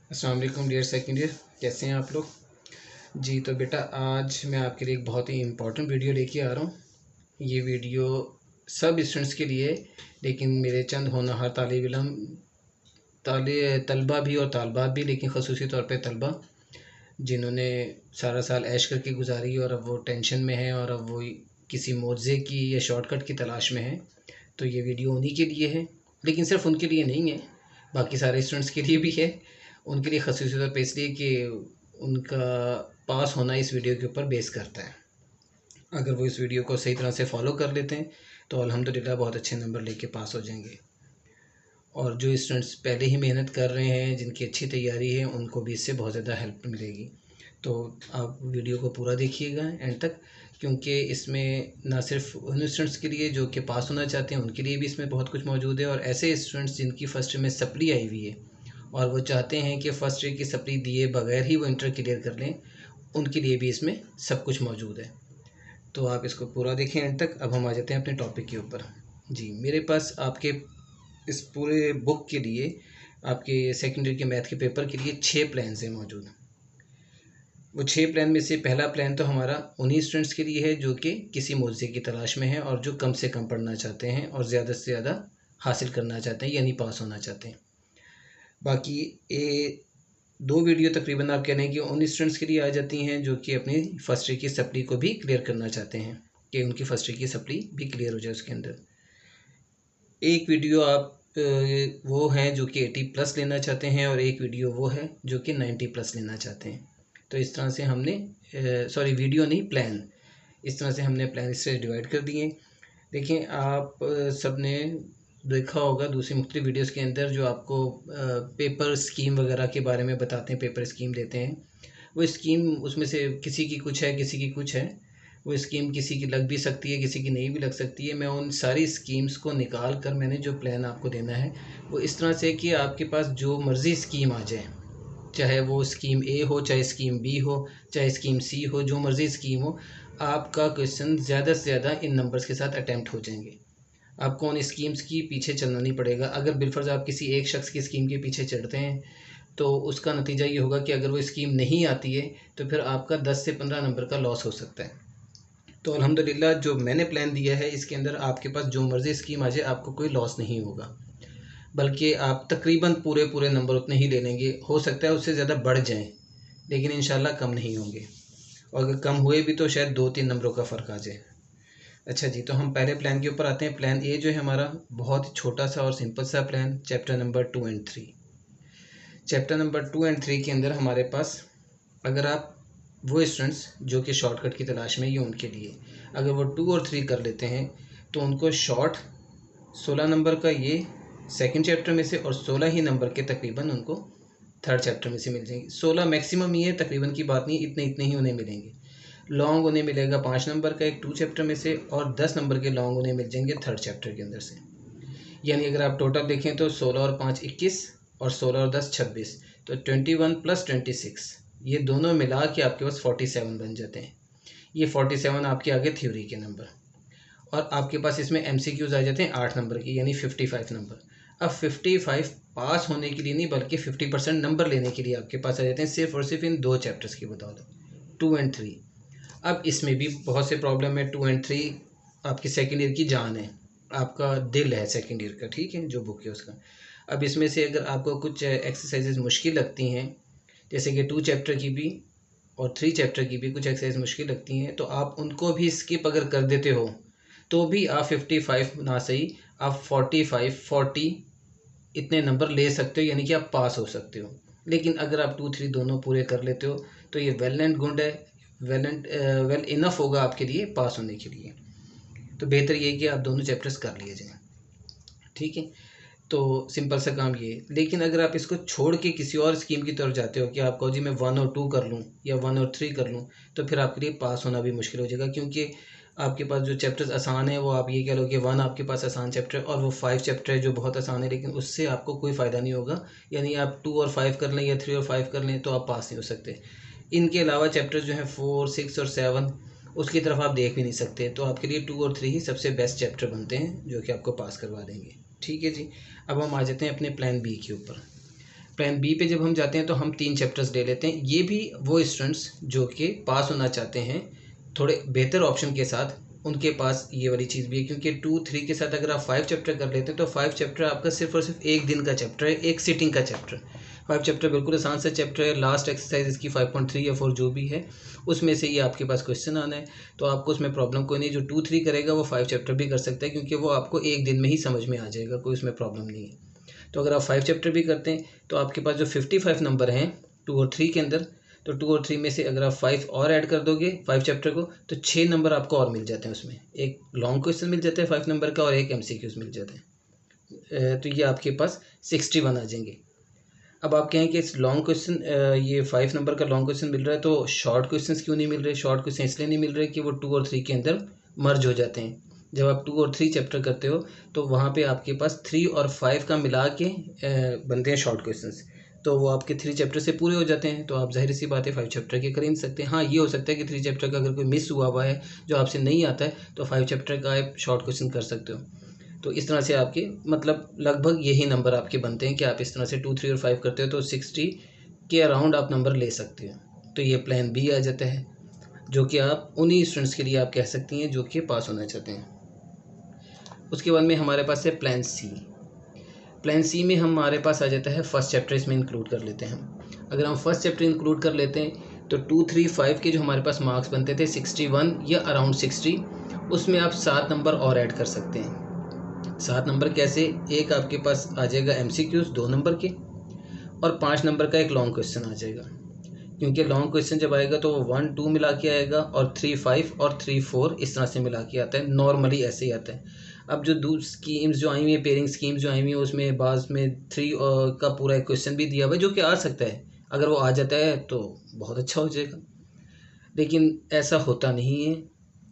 अस्सलाम वालेकुम dear second year, कैसे हैं आप लोग जी। तो बेटा आज मैं आपके लिए एक बहुत ही इम्पोर्टेंट वीडियो लेके आ रहा हूँ। ये वीडियो सब स्टूडेंट्स के लिए, लेकिन मेरे चंद होनहार तालिब इल्म तलबा भी और तालबात भी, लेकिन ख़ुसूसी तौर पे तलबा जिन्होंने सारा साल ऐश करके गुजारी और अब वो टेंशन में हैं और अब वो किसी मुआवजे की या शॉर्टकट की तलाश में हैं। तो ये वीडियो उन्हीं के लिए है, लेकिन सिर्फ उनके लिए नहीं है, बाकी सारे स्टूडेंट्स के लिए भी है। उनके लिए ख़ासियत तौर पर इसलिए कि उनका पास होना इस वीडियो के ऊपर बेस करता है। अगर वो इस वीडियो को सही तरह से फॉलो कर लेते हैं तो अल्हम्दुलिल्लाह बहुत अच्छे नंबर लेके पास हो जाएंगे। और जो स्टूडेंट्स पहले ही मेहनत कर रहे हैं, जिनकी अच्छी तैयारी है, उनको भी इससे बहुत ज़्यादा हेल्प मिलेगी। तो आप वीडियो को पूरा देखिएगा एंड तक, क्योंकि इसमें ना सिर्फ उन स्टूडेंट्स के लिए जो कि पास होना चाहते हैं, उनके लिए भी इसमें बहुत कुछ मौजूद है, और ऐसे स्टूडेंट्स जिनकी फ़र्स्ट ईयर में सप्ली आई हुई है और वो चाहते हैं कि फ़र्स्ट ईयर की सप्ली दिए बगैर ही वो इंटर क्लियर कर लें, उनके लिए भी इसमें सब कुछ मौजूद है। तो आप इसको पूरा देखें एंड तक। अब हम आ जाते हैं अपने टॉपिक के ऊपर। जी, मेरे पास आपके इस पूरे बुक के लिए, आपके सेकेंड ईयर के मैथ के पेपर के लिए 6 प्लान्स हैं मौजूद। वो 6 प्लान में से पहला प्लान तो हमारा उन्हीं स्टूडेंट्स के लिए है जो कि किसी मौज़े की तलाश में हैं और जो कम से कम पढ़ना चाहते हैं और ज़्यादा से ज़्यादा हासिल करना चाहते हैं, यानी पास होना चाहते हैं। बाकी ये 2 वीडियो तकरीबन आप कह रहे हैं कि उन स्टूडेंट्स के लिए आ जाती हैं जो कि अपनी फर्स्ट ईयर की सप्ली को भी क्लियर करना चाहते हैं, कि उनकी फर्स्ट ईयर की सप्ली भी क्लियर हो जाए। उसके अंदर एक वीडियो आप वो हैं जो कि 80+ लेना चाहते हैं और एक वीडियो वो है जो कि 90+ लेना चाहते हैं। तो इस तरह से हमने वीडियो नहीं, प्लान, इस तरह से हमने प्लान इससे डिवाइड कर दिए। देखें, आप सब ने देखा होगा दूसरी मुख्तलिफ वीडियोस के अंदर जो आपको पेपर स्कीम वगैरह के बारे में बताते हैं, पेपर स्कीम देते हैं। वो स्कीम उसमें से किसी की कुछ है, किसी की कुछ है। वो स्कीम किसी की लग भी सकती है, किसी की नहीं भी लग सकती है। मैं उन सारी स्कीम्स को निकाल कर मैंने जो प्लान आपको देना है वो इस तरह से कि आपके पास जो मर्ज़ी स्कीम आ जाए, चाहे वो स्कीम ए हो, चाहे स्कीम बी हो, चाहे स्कीम सी हो, जो मर्ज़ी स्कीम हो, आपका क्वेश्चन ज़्यादा से ज़्यादा इन नंबर्स के साथ अटैम्प्ट हो जाएंगे। आपको उन स्कीम्स की पीछे चलना नहीं पड़ेगा। अगर बिलफर्ज आप किसी एक शख्स की स्कीम के पीछे चढ़ते हैं तो उसका नतीजा ये होगा कि अगर वो स्कीम नहीं आती है तो फिर आपका 10 से 15 नंबर का लॉस हो सकता है। तो अल्हम्दुलिल्लाह जो मैंने प्लान दिया है इसके अंदर आपके पास जो मर्ज़ी स्कीम आ जाए आपको कोई लॉस नहीं होगा, बल्कि आप तकरीबन पूरे नंबर उतने ही ले लेंगे। हो सकता है उससे ज़्यादा बढ़ जाएं, लेकिन इंशाल्लाह कम नहीं होंगे, और अगर कम हुए भी तो शायद 2-3 नंबरों का फ़र्क आ जाए। अच्छा जी, तो हम पहले प्लान के ऊपर आते हैं। प्लान ए जो है हमारा बहुत छोटा सा और सिंपल सा plan, chapter number 2 and 3। Chapter number 2 and 3 के अंदर हमारे पास, अगर आप वो स्टूडेंट्स जो कि शॉर्टकट की तलाश में, ये उनके लिए अगर वो 2 और 3 कर लेते हैं तो उनको शॉर्ट 16 नंबर का ये सेकंड चैप्टर में से और 16 ही नंबर के तकरीबन उनको थर्ड चैप्टर में से मिल जाएंगे। 16 मैक्सिमम ही है, तकरीबन की बात नहीं, इतने ही उन्हें मिलेंगे। लॉन्ग उन्हें मिलेगा 5 नंबर का एक 2 चैप्टर में से, और 10 नंबर के लॉन्ग उन्हें मिल जाएंगे थर्ड चैप्टर के अंदर से। यानी अगर आप टोटल देखें तो 16 और 5 21 और 16 और 10 26, तो 21 + 26, ये दोनों मिला के आपके पास 47 बन जाते हैं। ये 47 आपके आगे थ्योरी के नंबर, और आपके पास इसमें MCQs आ जाते हैं 8 नंबर की, यानी 55 नंबर। अब 55 पास होने के लिए नहीं, बल्कि 50% नंबर लेने के लिए आपके पास आ जाते हैं, सिर्फ और सिर्फ इन 2 चैप्टर्स की बदौलत, 2 एंड 3। अब इसमें भी बहुत से प्रॉब्लम है। 2 एंड 3 आपकी सेकेंड ईयर की जान है, आपका दिल है सेकेंड ईयर का, ठीक है, जो बुक है उसका। अब इसमें से अगर आपको कुछ एक्सरसाइजेज मुश्किल लगती हैं, जैसे कि 2 चैप्टर की भी और 3 चैप्टर की भी कुछ एक्सरसाइज मुश्किल लगती हैं, तो आप उनको भी स्किप अगर कर देते हो तो भी आप 55 ना सही, आप 45 40 इतने नंबर ले सकते हो, यानी कि आप पास हो सकते हो। लेकिन अगर आप 2 3 दोनों पूरे कर लेते हो तो ये वेल एंड गुड है, वेल इनफ होगा आपके लिए पास होने के लिए। तो बेहतर ये है कि आप दोनों चैप्टर्स कर लिए जाएं, ठीक है। तो सिंपल सा काम ये। लेकिन अगर आप इसको छोड़ के किसी और स्कीम की तरफ जाते हो कि आप कहो जी मैं 1 और 2 कर लूँ या 1 और 3 कर लूँ, तो फिर आपके लिए पास होना भी मुश्किल हो जाएगा, क्योंकि आपके पास जो चैप्टर्स आसान है वो आप ये कह लो कि 1 आपके पास आसान चैप्टर है और वो 5 चैप्टर है जो बहुत आसान है, लेकिन उससे आपको कोई फ़ायदा नहीं होगा। यानी आप 2 और 5 कर लें या 3 और 5 कर लें तो आप पास नहीं हो सकते। इनके अलावा चैप्टर्स जो हैं 4 6 और 7, उसकी तरफ आप देख भी नहीं सकते। तो आपके लिए 2 और 3 ही सबसे बेस्ट चैप्टर बनते हैं जो कि आपको पास करवा देंगे, ठीक है जी। अब हम आ जाते हैं अपने प्लान बी के ऊपर। प्लान बी पे जब हम जाते हैं तो हम 3 चैप्टर्स ले लेते हैं। ये भी वो स्टूडेंट्स जो कि पास होना चाहते हैं थोड़े बेहतर ऑप्शन के साथ, उनके पास ये वाली चीज़ भी है, क्योंकि 2-3 के साथ अगर आप 5 चैप्टर कर लेते हैं तो 5 चैप्टर आपका सिर्फ और सिर्फ एक दिन का चैप्टर है, एक सिटिंग का चैप्टर। 5 चैप्टर बिल्कुल आसान सा चैप्टर है। लास्ट एक्सरसाइज इसकी 5.3 या 4 जो भी है उसमें से ये आपके पास क्वेश्चन आना है, तो आपको उसमें प्रॉब्लम कोई नहीं। जो 2-3 करेगा वो 5 चैप्टर भी कर सकता है, क्योंकि वो आपको एक दिन में ही समझ में आ जाएगा, कोई उसमें प्रॉब्लम नहीं है। तो अगर आप 5 चैप्टर भी करते हैं तो आपके पास जो 55 नंबर हैं 2 और 3 के अंदर, तो 2 और 3 में से अगर आप 5 और ऐड कर दोगे 5 चैप्टर को, तो 6 नंबर आपको और मिल जाते हैं उसमें। एक लॉन्ग क्वेश्चन मिल जाता है 5 नंबर का और एक MCQs मिल जाते हैं। तो ये आपके पास 61 आ जाएंगे। अब आप कहें कि इस लॉन्ग क्वेश्चन ये 5 नंबर का लॉन्ग क्वेश्चन मिल रहा है तो शॉर्ट क्वेश्चन क्यों नहीं मिल रहे? शॉर्ट क्वेश्चन इसलिए नहीं मिल रहे कि वो 2 और 3 के अंदर मर्ज हो जाते हैं। जब आप 2 और 3 चैप्टर करते हो तो वहाँ पे आपके पास 3 और 5 का मिला के बनते हैं शॉर्ट क्वेश्चंस, तो वो आपके 3 चैप्टर से पूरे हो जाते हैं। तो आप ज़ाहिर सी बात है 5 चैप्टर के कर ही नहीं सकते। हाँ, ये हो सकता है कि 3 चैप्टर का अगर कोई मिस हुआ है जो आपसे नहीं आता है तो 5 चैप्टर का आप शॉर्ट क्वेश्चन कर सकते हो। तो इस तरह से आपके मतलब लगभग यही नंबर आपके बनते हैं कि आप इस तरह से 2, 3 और 5 करते हो तो 60 के अराउंड आप नंबर ले सकते हो। तो ये प्लान बी आ जाता है, जो कि आप उन्हीं स्टूडेंट्स के लिए आप कह सकती हैं जो कि पास होना चाहते हैं। उसके बाद में हमारे पास है प्लान सी। प्लान सी में हमारे पास आ जाता है फर्स्ट चैप्टर, इसमें इंक्लूड कर लेते हैं हम। अगर हम फर्स्ट चैप्टर इंक्लूड कर लेते हैं तो 2, 3, 5 के जो हमारे पास मार्क्स बनते थे 61 या अराउंड 60, उसमें आप 7 नंबर और ऐड कर सकते हैं। 7 नंबर कैसे? एक आपके पास आ जाएगा MCQs 2 नंबर के, और 5 नंबर का एक लॉन्ग क्वेश्चन आ जाएगा, क्योंकि लॉन्ग क्वेश्चन जब आएगा तो वो 1, 2 मिला के आएगा और 3, 5 और 3, 4 इस तरह से मिला के आता है। नॉर्मली ऐसे ही आता है। अब जो दूसरी स्कीम्स जो आई हुई है, पेयरिंग स्कीम्स जो आई हुई है, उसमें बाज़ में 3 का पूरा एक क्वेश्चन भी दिया हुआ है जो कि आ सकता है। अगर वो आ जाता है तो बहुत अच्छा हो जाएगा, लेकिन ऐसा होता नहीं है।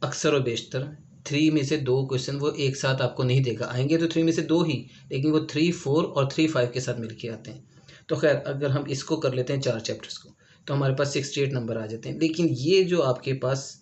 अक्सर और बेशतर 3 में से 2 क्वेश्चन वो एक साथ आपको नहीं देगा। आएंगे तो 3 में से 2 ही, लेकिन वो 3, 4 और 3, 5 के साथ मिल के आते हैं। तो खैर अगर हम इसको कर लेते हैं 4 चैप्टर्स को, तो हमारे पास 68 नंबर आ जाते हैं। लेकिन ये जो आपके पास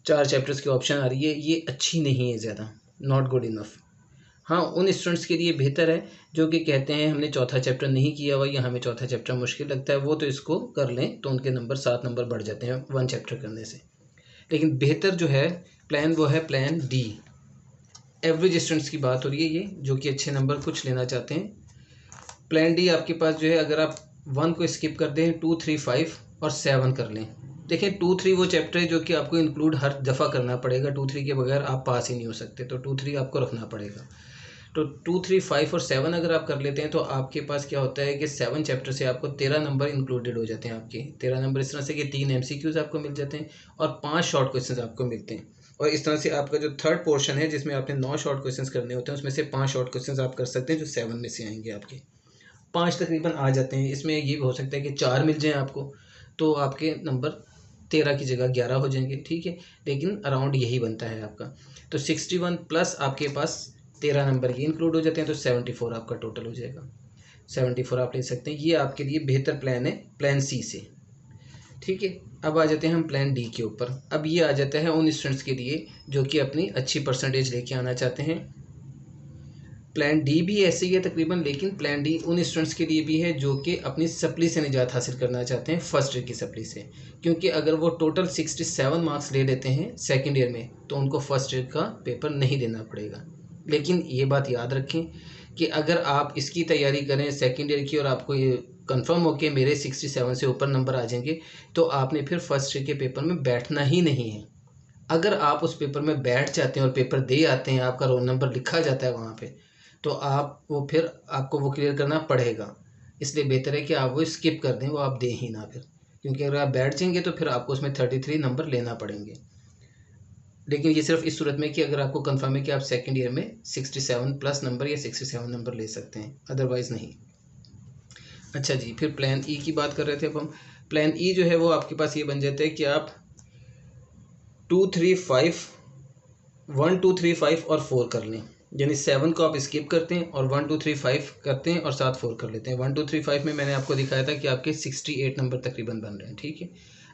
4 चैप्टर्स की ऑप्शन आ रही है ये अच्छी नहीं है ज़्यादा, नॉट गुड इनफ। हाँ, उन स्टूडेंट्स के लिए बेहतर है जो कि कहते हैं हमने चौथा चैप्टर नहीं किया हुआ या हमें चौथा चैप्टर मुश्किल लगता है, वो तो इसको कर लें तो उनके नंबर 7 नंबर बढ़ जाते हैं 1 चैप्टर करने से। लेकिन बेहतर जो है प्लान वो है प्लान डी। एवरेज स्टूडेंट्स की बात हो रही है ये, जो कि अच्छे नंबर कुछ लेना चाहते हैं। प्लान डी आपके पास जो है अगर आप 1 को स्किप कर दें 2, 3, 5 और 7 कर लें। देखें 2, 3 वो चैप्टर है जो कि आपको इंक्लूड हर दफ़ा करना पड़ेगा। 2, 3 के बगैर आप पास ही नहीं हो सकते, तो 2, 3 आपको रखना पड़ेगा। तो 2, 3, 5 और 7 अगर आप कर लेते हैं तो आपके पास क्या होता है कि 7 चैप्टर से आपको 13 नंबर इंक्लूडेड हो जाते हैं। आपके 13 नंबर इस तरह से कि 3 MCQs आपको मिल जाते हैं और 5 शॉर्ट क्वेश्चन आपको मिलते हैं। और इस तरह से आपका जो थर्ड पोर्शन है जिसमें आपने 9 शॉर्ट क्वेश्चन करने होते हैं, उसमें से 5 शॉर्ट क्वेश्चन आप कर सकते हैं जो 7 में से आएंगे। आपके 5 तकरीबन आ जाते हैं। इसमें ये भी हो सकता है कि 4 मिल जाएँ आपको, तो आपके नंबर 13 की जगह 11 हो जाएंगे, ठीक है। लेकिन अराउंड यही बनता है आपका। तो 61 प्लस आपके पास 13 नंबर ये इंक्लूड हो जाते हैं, तो 74 आपका टोटल हो जाएगा। 74 आप ले सकते हैं। ये आपके लिए बेहतर प्लान है प्लान सी से, ठीक है। अब आ जाते हैं हम प्लान डी के ऊपर। अब ये आ जाता है उन स्टूडेंट्स के लिए जो कि अपनी अच्छी परसेंटेज लेके आना चाहते हैं। प्लान डी भी ऐसे ही है तकरीबन, लेकिन प्लान डी उन स्टूडेंट्स के लिए भी है जो कि अपनी सप्ली से निजात हासिल करना चाहते हैं, फर्स्ट ईयर की सप्ली से। क्योंकि अगर वो टोटल 67 मार्क्स ले लेते हैं सेकेंड ईयर में तो उनको फर्स्ट ईयर का पेपर नहीं देना पड़ेगा। लेकिन ये बात याद रखें कि अगर आप इसकी तैयारी करें सेकेंड ईयर की और आपको ये कंफर्म हो कि मेरे 67 से ऊपर नंबर आ जाएंगे, तो आपने फिर फर्स्ट ईयर के पेपर में बैठना ही नहीं है। अगर आप उस पेपर में बैठ जाते हैं और पेपर दे आते हैं, आपका रोल नंबर लिखा जाता है वहाँ पे, तो आप वो फिर आपको वो क्लियर करना पड़ेगा। इसलिए बेहतर है कि आप वो स्किप कर दें, वो आप दें ही ना फिर, क्योंकि अगर आप बैठ जाएंगे तो फिर आपको उसमें 33 नंबर लेना पड़ेंगे। लेकिन ये सिर्फ इस सूरत में कि अगर आपको कंफर्म है कि आप सेकंड ईयर में 67 प्लस नंबर या 67 नंबर ले सकते हैं, अदरवाइज़ नहीं। अच्छा जी, फिर प्लान ई की बात कर रहे थे। अब हम प्लान ई जो है वो आपके पास ये बन जाता है कि आप 2, 3, 5 1, 2, 3, 5 और 4 कर लें। यानी 7 को आप स्किप करते हैं और 1, 2, 3, 5 करते हैं और साथ 4 कर लेते हैं। 1, 2, 3, 5 में मैंने आपको दिखाया था कि आपके 68 नंबर तकरीबन बन रहे हैं, ठीक है।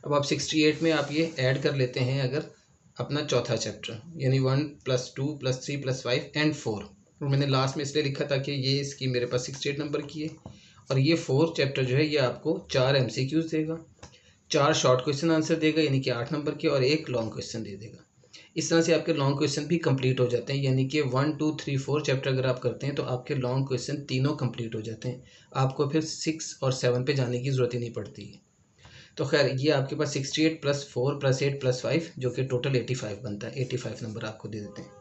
अब आप 68 में आप ये ऐड कर लेते हैं अगर अपना चौथा चैप्टर, यानी 1 + 2 + 3 + 5 एंड 4। और मैंने लास्ट में इसलिए लिखा था कि ये इसकी मेरे पास 68 नंबर की है और ये 4 चैप्टर जो है ये आपको 4 MCQs देगा, 4 शॉर्ट क्वेश्चन आंसर देगा यानी कि 8 नंबर के, और 1 लॉन्ग क्वेश्चन दे देगा। इस तरह से आपके लॉन्ग क्वेश्चन भी कंप्लीट हो जाते हैं, यानी कि 1 2 3 4 चैप्टर अगर आप करते हैं तो आपके लॉन्ग क्वेश्चन तीनों कंप्लीट हो जाते हैं। आपको फिर 6 और 7 पे जाने की ज़रूरत ही नहीं पड़ती है। तो खैर ये आपके पास 68 + 4 + 8 + 5 जो कि टोटल 85 बनता है। 85 नंबर आपको दे देते हैं।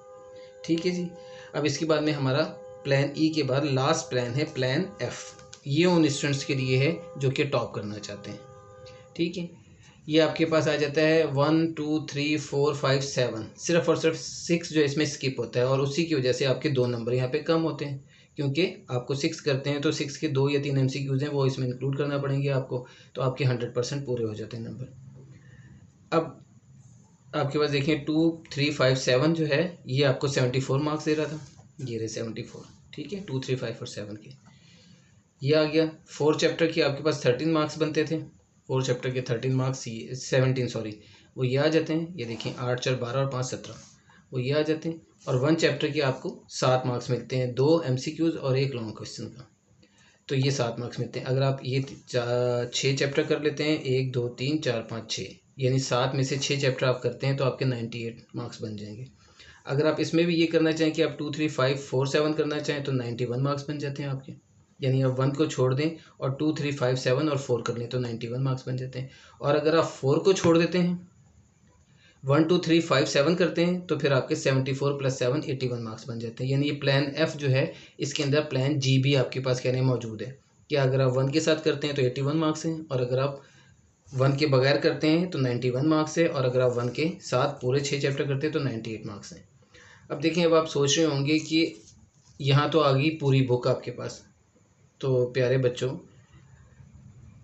ठीक है जी। अब इसके बाद में हमारा प्लान ई के बाद लास्ट प्लान है प्लान एफ। ये उन स्टूडेंट्स के लिए है जो कि टॉप करना चाहते हैं। ठीक है, ये आपके पास आ जाता है 1 2 3 4 5 7, सिर्फ और सिर्फ 6 जो इसमें स्किप होता है, और उसी की वजह से आपके 2 नंबर यहाँ पे कम होते हैं, क्योंकि आपको 6 करते हैं तो 6 के 2 या 3 MCQs हैं वो इसमें इंक्लूड करना पड़ेंगे आपको, तो आपके 100% पूरे हो जाते हैं नंबर। अब आपके पास देखें 2 3 5 7 जो है ये आपको 74 मार्क्स दे रहा था, ये रहे 74। ठीक है, 2 3 5 और 7 के ये आ गया। 4 चैप्टर की आपके पास 13 मार्क्स बनते थे, 4 चैप्टर के 13 मार्क्स, ये 17 सॉरी, वो ये आ जाते हैं। ये देखिए 8 4 12 और 5 17, वो ये आ जाते हैं। और 1 चैप्टर के आपको 7 मार्क्स मिलते हैं, 2 MCQs और 1 लॉन्ग क्वेश्चन का, तो ये 7 मार्क्स मिलते हैं। अगर आप ये 6 चैप्टर कर लेते हैं, 1 2 3 4 5 6, यानी 7 में से 6 चैप्टर आप करते हैं तो आपके 98 मार्क्स बन जाएंगे। अगर आप इसमें भी ये करना चाहें कि आप 2 3 5 4 7 करना चाहें तो 91 मार्क्स बन जाते हैं आपके, यानी आप 1 को छोड़ दें और 2 3 5 7 और 4 कर लें तो 91 मार्क्स बन जाते हैं। और अगर आप 4 को छोड़ देते हैं, 1 2 3 5 7 करते हैं तो फिर आपके 74 + 7 81 मार्क्स बन जाते हैं। यानी ये प्लान एफ जो है इसके अंदर प्लान जी भी आपके पास कहने मौजूद है कि अगर आप 1 के साथ करते हैं तो 81 मार्क्स हैं, और अगर आप 1 के बगैर करते हैं तो 91 मार्क्स है, और अगर आप 1 के साथ पूरे 6 चैप्टर करते हैं तो 98 मार्क्स हैं। अब देखें, अब आप सोच रहे होंगे कि यहाँ तो आ गई पूरी बुक आपके पास, तो प्यारे बच्चों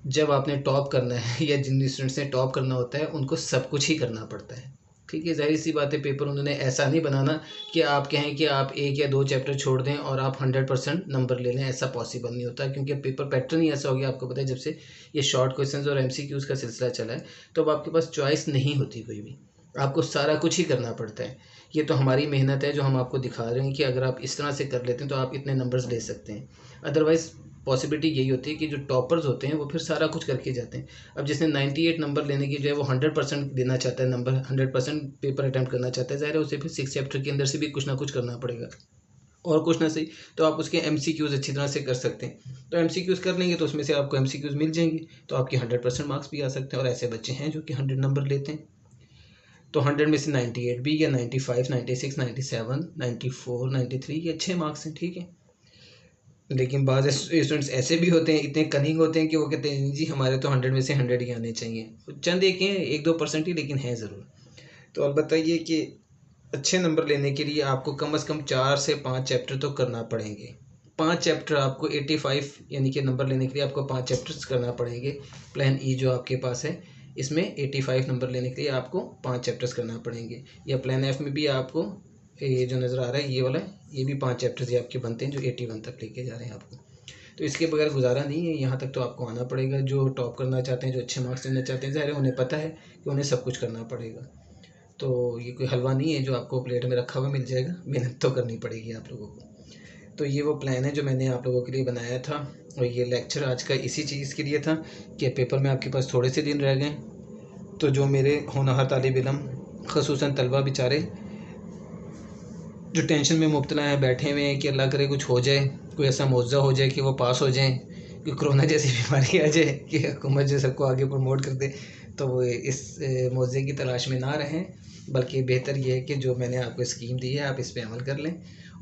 जब आपने टॉप करना है या जिन स्टूडेंट्स ने टॉप करना होता है उनको सब कुछ ही करना पड़ता है। ठीक है, जाहिर सी बात है, पेपर उन्होंने ऐसा नहीं बनाना कि आप कहें कि आप 1 या 2 चैप्टर छोड़ दें और आप 100% नंबर ले लें, ऐसा पॉसिबल नहीं होता, क्योंकि पेपर पैटर्न ही ऐसा हो गया। आपको पता है जब से ये शॉर्ट क्वेश्चंस और MCQs का सिलसिला चला है तो अब आपके पास चॉइस नहीं होती कोई भी, आपको सारा कुछ ही करना पड़ता है। ये तो हमारी मेहनत है जो हम आपको दिखा रहे हैं कि अगर आप इस तरह से कर लेते हैं तो आप इतने नंबर्स ले सकते हैं। अदरवाइज़ पॉसिबिलिटी यही होती है कि जो टॉपर्स होते हैं वो फिर सारा कुछ करके जाते हैं। अब जिसने 98 नंबर लेने की जो है वो 100% देना चाहता है, नंबर 100% पेपर अटैम्प्ट करना चाहता है, ज़ाहिर है उसे फिर 6 चैप्टर के अंदर से भी कुछ ना कुछ करना पड़ेगा, और कुछ ना सही तो आप उसके MCQs अच्छी तरह से कर सकते हैं। तो MCQs कर लेंगे तो उसमें से आपको MCQs मिल जाएंगे, तो आपके 100% मार्क्स भी आ सकते हैं। और ऐसे बच्चे हैं जो कि 100 नंबर लेते हैं, तो 100 में से 98 भी, या 95 96 97 94 93 ये अच्छे मार्क्स हैं। ठीक है, लेकिन बाज़ स्टूडेंट्स ऐसे भी होते हैं, इतने कनिंग होते हैं कि वो कहते हैं जी हमारे तो 100 में से 100 ही आने चाहिए। चंद एक हैं, 1-2% ही, लेकिन हैं ज़रूर। तो अब बताइए कि अच्छे नंबर लेने के लिए आपको कम से कम 4 से 5 चैप्टर तो करना पड़ेंगे। 5 चैप्टर आपको 85 यानी कि नंबर लेने के लिए आपको 5 चैप्टर्स करना पड़ेंगे। प्लान ई जो आपके पास है इसमें 85 नंबर लेने के लिए आपको 5 चैप्टर्स करना पड़ेंगे। या प्लान एफ में भी आपको ये जो नज़र आ रहा है ये वाला, ये भी 5 चैप्टर्स ये आपके बनते हैं जो 81 तक लेके जा रहे हैं आपको। तो इसके बगैर गुजारा नहीं है, यहाँ तक तो आपको आना पड़ेगा। जो टॉप करना चाहते हैं, जो अच्छे मार्क्स लेना चाहते हैं, ज़ाहिर है उन्हें पता है कि उन्हें सब कुछ करना पड़ेगा। तो ये कोई हलवा नहीं है जो आपको प्लेट में रखा हुआ मिल जाएगा, मेहनत तो करनी पड़ेगी आप लोगों को। तो ये वो प्लान है जो मैंने आप लोगों के लिए बनाया था, और ये लेक्चर आज का इसी चीज़ के लिए था कि पेपर में आपके पास थोड़े से दिन रह गए, तो जो मेरे होनहार तालिब इल्म ख़ुसूसन तलबा बेचारे जो टेंशन में मुब्तला हैं, बैठे हुए हैं कि अल्लाह करे कुछ हो जाए, कोई ऐसा मौज़ा हो जाए कि वो पास हो जाएं, कि कोरोना जैसी बीमारी आ जाए कि हुकूमत जो सबको आगे प्रमोट कर दे, तो वो इस मौज़े की तलाश में ना रहें, बल्कि बेहतर ये है कि जो मैंने आपको स्कीम दी है आप इस पर अमल कर लें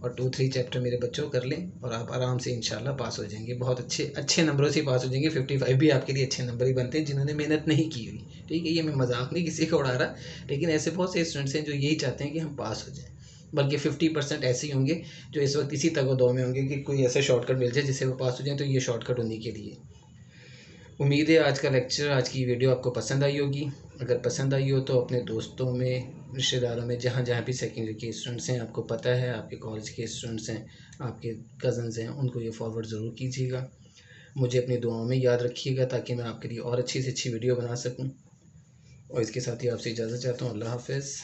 और 2-3 चैप्टर मेरे बच्चों कर लें और आप आराम से इंशाल्लाह पास हो जाएंगे। बहुत अच्छे नंबरों से पास हो जाएंगे। 55 भी आपके लिए अच्छे नंबर ही बनते हैं जिन्होंने मेहनत नहीं की हुई। ठीक है, ये मैं मजाक नहीं किसी को उड़ा रहा, लेकिन ऐसे बहुत से स्टूडेंट्स हैं जो यही चाहते हैं कि हम पास हो जाएँ, बल्कि 50% ऐसे ही होंगे जो इस वक्त इसी तगो-दो में होंगे कि कोई ऐसा शॉर्टकट मिल जाए जिससे वो पास हो जाए, तो ये शॉर्टकट उन्हीं के लिए। उम्मीद है आज का लेक्चर, आज की वीडियो आपको पसंद आई होगी। अगर पसंद आई हो तो अपने दोस्तों में, रिश्तेदारों में, जहाँ जहाँ भी सेकेंडरी के स्टूडेंट्स हैं, आपको पता है आपके कॉलेज के स्टूडेंट्स हैं, आपके कज़न्स हैं, उनको ये फॉरवर्ड ज़रूर कीजिएगा। मुझे अपनी दुआओं में याद रखिएगा ताकि मैं आपके लिए और अच्छी से अच्छी वीडियो बना सकूँ। और इसके साथ ही आपसे इजाज़त चाहता हूँ। अल्लाह हाफ़िज़।